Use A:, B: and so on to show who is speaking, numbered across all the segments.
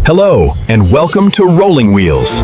A: Hello, and welcome to Rolling Wheels.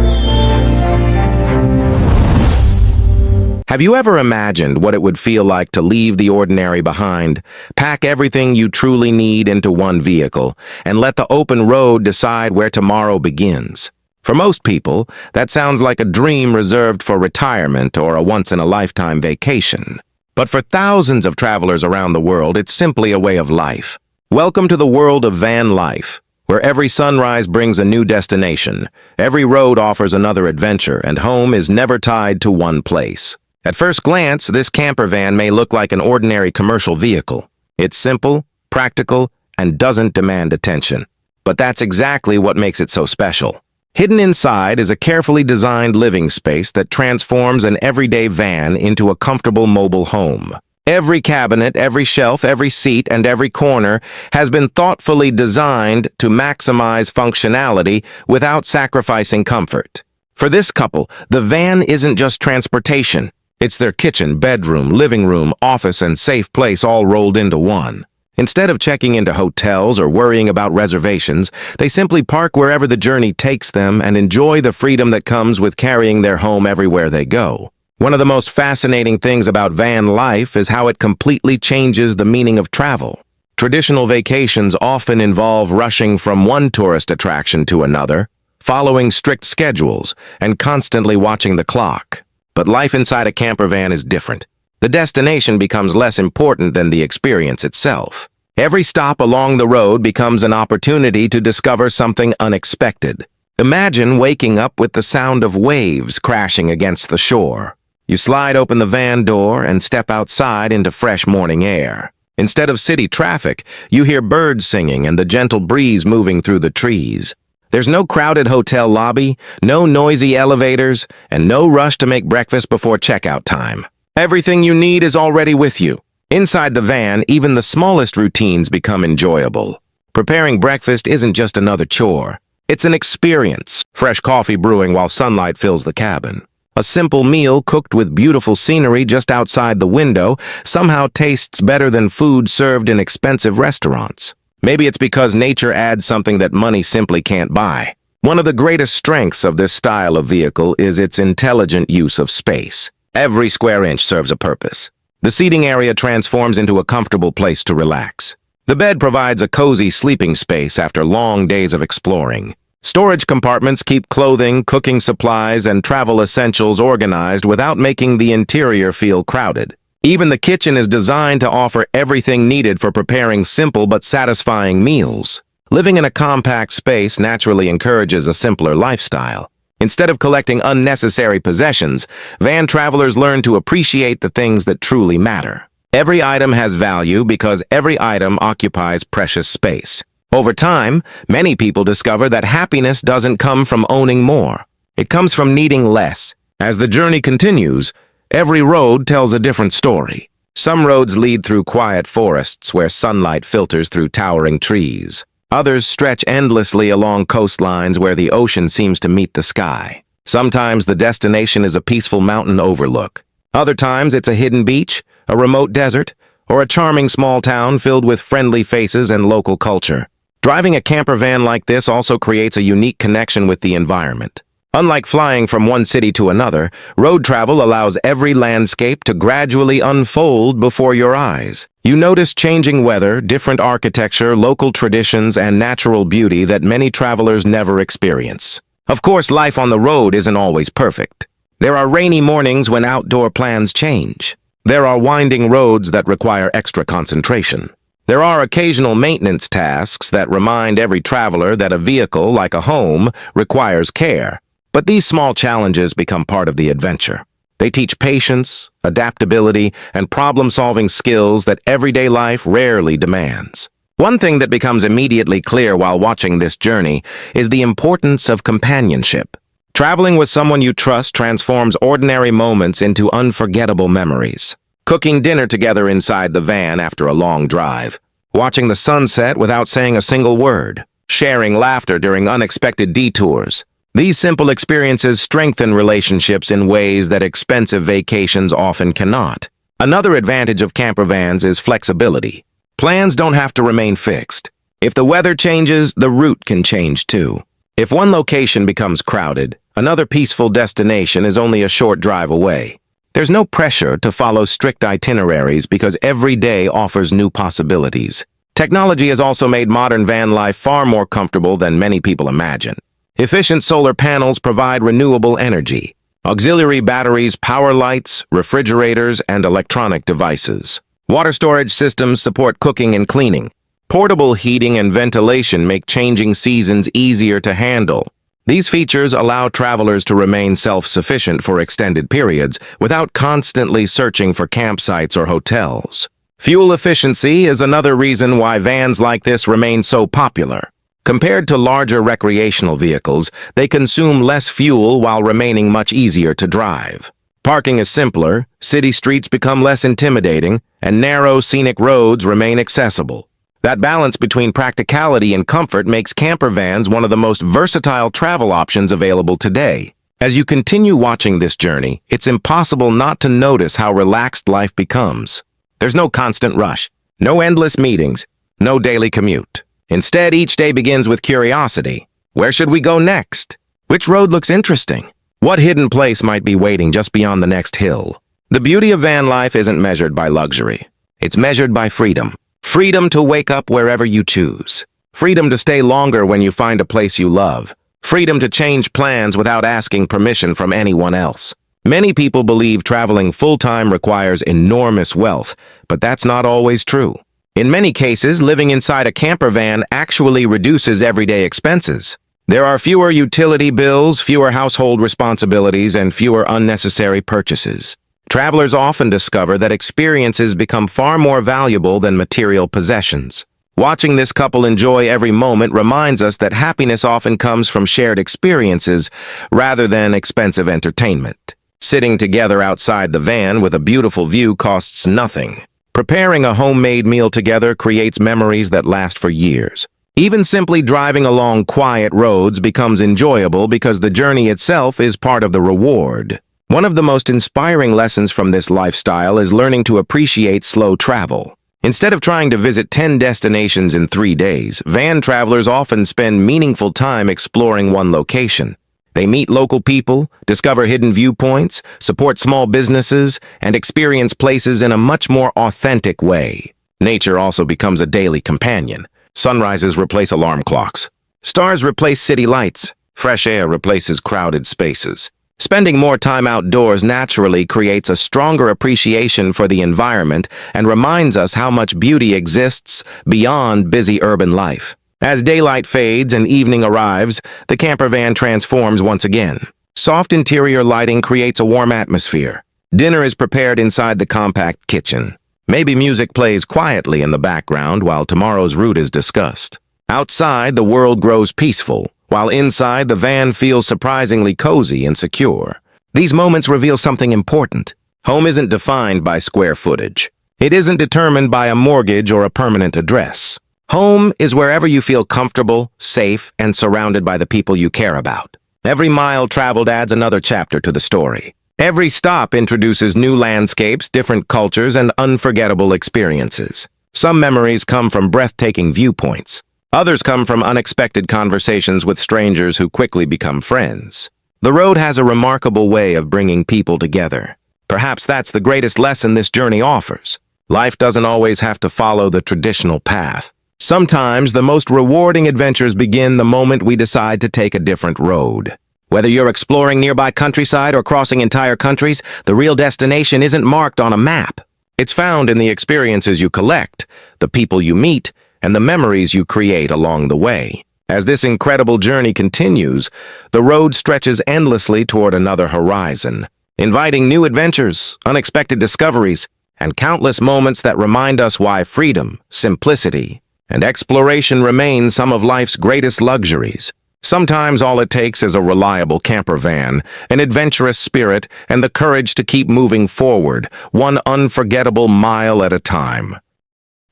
B: Have you ever imagined what it would feel like to leave the ordinary behind, pack everything you truly need into one vehicle, and let the open road decide where tomorrow begins? For most people, that sounds like a dream reserved for retirement or a once-in-a-lifetime vacation. But for thousands of travelers around the world, it's simply a way of life. Welcome to the world of van life, where every sunrise brings a new destination, every road offers another adventure, and home is never tied to one place. At first glance, this camper van may look like an ordinary commercial vehicle. It's simple, practical, and doesn't demand attention. But that's exactly what makes it so special. Hidden inside is a carefully designed living space that transforms an everyday van into a comfortable mobile home. Every cabinet, every shelf, every seat, and every corner has been thoughtfully designed to maximize functionality without sacrificing comfort. For this couple, the van isn't just transportation. It's their kitchen, bedroom, living room, office, and safe place all rolled into one. Instead of checking into hotels or worrying about reservations, they simply park wherever the journey takes them and enjoy the freedom that comes with carrying their home everywhere they go. One of the most fascinating things about van life is how it completely changes the meaning of travel. Traditional vacations often involve rushing from one tourist attraction to another, following strict schedules, and constantly watching the clock. But life inside a camper van is different. The destination becomes less important than the experience itself. Every stop along the road becomes an opportunity to discover something unexpected. Imagine waking up with the sound of waves crashing against the shore. You slide open the van door and step outside into fresh morning air. Instead of city traffic, you hear birds singing and the gentle breeze moving through the trees. There's no crowded hotel lobby, no noisy elevators, and no rush to make breakfast before checkout time. Everything you need is already with you. Inside the van, even the smallest routines become enjoyable. Preparing breakfast isn't just another chore. It's an experience, fresh coffee brewing while sunlight fills the cabin. A simple meal cooked with beautiful scenery just outside the window somehow tastes better than food served in expensive restaurants. Maybe it's because nature adds something that money simply can't buy. One of the greatest strengths of this style of vehicle is its intelligent use of space. Every square inch serves a purpose. The seating area transforms into a comfortable place to relax. The bed provides a cozy sleeping space after long days of exploring. Storage compartments keep clothing, cooking supplies, and travel essentials organized without making the interior feel crowded. Even the kitchen is designed to offer everything needed for preparing simple but satisfying meals. Living in a compact space naturally encourages a simpler lifestyle. Instead of collecting unnecessary possessions, van travelers learn to appreciate the things that truly matter. Every item has value because every item occupies precious space. Over time, many people discover that happiness doesn't come from owning more. It comes from needing less. As the journey continues, every road tells a different story. Some roads lead through quiet forests where sunlight filters through towering trees. Others stretch endlessly along coastlines where the ocean seems to meet the sky. Sometimes the destination is a peaceful mountain overlook. Other times it's a hidden beach, a remote desert, or a charming small town filled with friendly faces and local culture. Driving a camper van like this also creates a unique connection with the environment. Unlike flying from one city to another, road travel allows every landscape to gradually unfold before your eyes. You notice changing weather, different architecture, local traditions, and natural beauty that many travelers never experience. Of course, life on the road isn't always perfect. There are rainy mornings when outdoor plans change. There are winding roads that require extra concentration. There are occasional maintenance tasks that remind every traveler that a vehicle, like a home, requires care. But these small challenges become part of the adventure. They teach patience, adaptability, and problem-solving skills that everyday life rarely demands. One thing that becomes immediately clear while watching this journey is the importance of companionship. Traveling with someone you trust transforms ordinary moments into unforgettable memories. Cooking dinner together inside the van after a long drive, watching the sunset without saying a single word, sharing laughter during unexpected detours. These simple experiences strengthen relationships in ways that expensive vacations often cannot. Another advantage of camper vans is flexibility. Plans don't have to remain fixed. If the weather changes, the route can change too. If one location becomes crowded, another peaceful destination is only a short drive away. There's no pressure to follow strict itineraries because every day offers new possibilities. Technology has also made modern van life far more comfortable than many people imagine. Efficient solar panels provide renewable energy. Auxiliary batteries power lights, refrigerators, and electronic devices. Water storage systems support cooking and cleaning. Portable heating and ventilation make changing seasons easier to handle. These features allow travelers to remain self-sufficient for extended periods without constantly searching for campsites or hotels. Fuel efficiency is another reason why vans like this remain so popular. Compared to larger recreational vehicles, they consume less fuel while remaining much easier to drive. Parking is simpler, city streets become less intimidating, and narrow, scenic roads remain accessible. That balance between practicality and comfort makes camper vans one of the most versatile travel options available today. As you continue watching this journey, it's impossible not to notice how relaxed life becomes. There's no constant rush, no endless meetings, no daily commute. Instead, each day begins with curiosity. Where should we go next? Which road looks interesting? What hidden place might be waiting just beyond the next hill? The beauty of van life isn't measured by luxury. It's measured by freedom. Freedom to wake up wherever you choose. Freedom to stay longer when you find a place you love. Freedom to change plans without asking permission from anyone else. Many people believe traveling full-time requires enormous wealth, but that's not always true. In many cases, living inside a camper van actually reduces everyday expenses. There are fewer utility bills, fewer household responsibilities, and fewer unnecessary purchases. Travelers often discover that experiences become far more valuable than material possessions. Watching this couple enjoy every moment reminds us that happiness often comes from shared experiences rather than expensive entertainment. Sitting together outside the van with a beautiful view costs nothing. Preparing a homemade meal together creates memories that last for years. Even simply driving along quiet roads becomes enjoyable because the journey itself is part of the reward. One of the most inspiring lessons from this lifestyle is learning to appreciate slow travel. Instead of trying to visit 10 destinations in 3 days, van travelers often spend meaningful time exploring one location. They meet local people, discover hidden viewpoints, support small businesses, and experience places in a much more authentic way. Nature also becomes a daily companion. Sunrises replace alarm clocks. Stars replace city lights. Fresh air replaces crowded spaces. Spending more time outdoors naturally creates a stronger appreciation for the environment and reminds us how much beauty exists beyond busy urban life. As daylight fades and evening arrives, the camper van transforms once again. Soft interior lighting creates a warm atmosphere. Dinner is prepared inside the compact kitchen. Maybe music plays quietly in the background while tomorrow's route is discussed. Outside, the world grows peaceful, while inside, the van feels surprisingly cozy and secure. These moments reveal something important. Home isn't defined by square footage. It isn't determined by a mortgage or a permanent address. Home is wherever you feel comfortable, safe, and surrounded by the people you care about. Every mile traveled adds another chapter to the story. Every stop introduces new landscapes, different cultures, and unforgettable experiences. Some memories come from breathtaking viewpoints. Others come from unexpected conversations with strangers who quickly become friends. The road has a remarkable way of bringing people together. Perhaps that's the greatest lesson this journey offers. Life doesn't always have to follow the traditional path. Sometimes the most rewarding adventures begin the moment we decide to take a different road. Whether you're exploring nearby countryside or crossing entire countries, the real destination isn't marked on a map. It's found in the experiences you collect, the people you meet, and the memories you create along the way. As this incredible journey continues, the road stretches endlessly toward another horizon, inviting new adventures, unexpected discoveries, and countless moments that remind us why freedom, simplicity, and exploration remain some of life's greatest luxuries. Sometimes all it takes is a reliable camper van, an adventurous spirit, and the courage to keep moving forward, one unforgettable mile at a time.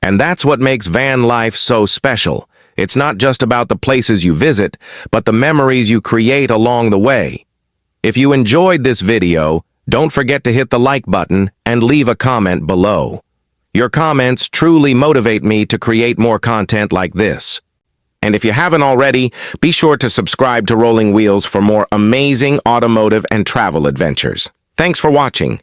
B: And that's what makes van life so special. It's not just about the places you visit, but the memories you create along the way. If you enjoyed this video, don't forget to hit the like button and leave a comment below. Your comments truly motivate me to create more content like this. And if you haven't already, be sure to subscribe to Rolling Wheels for more amazing automotive and travel adventures. Thanks for watching.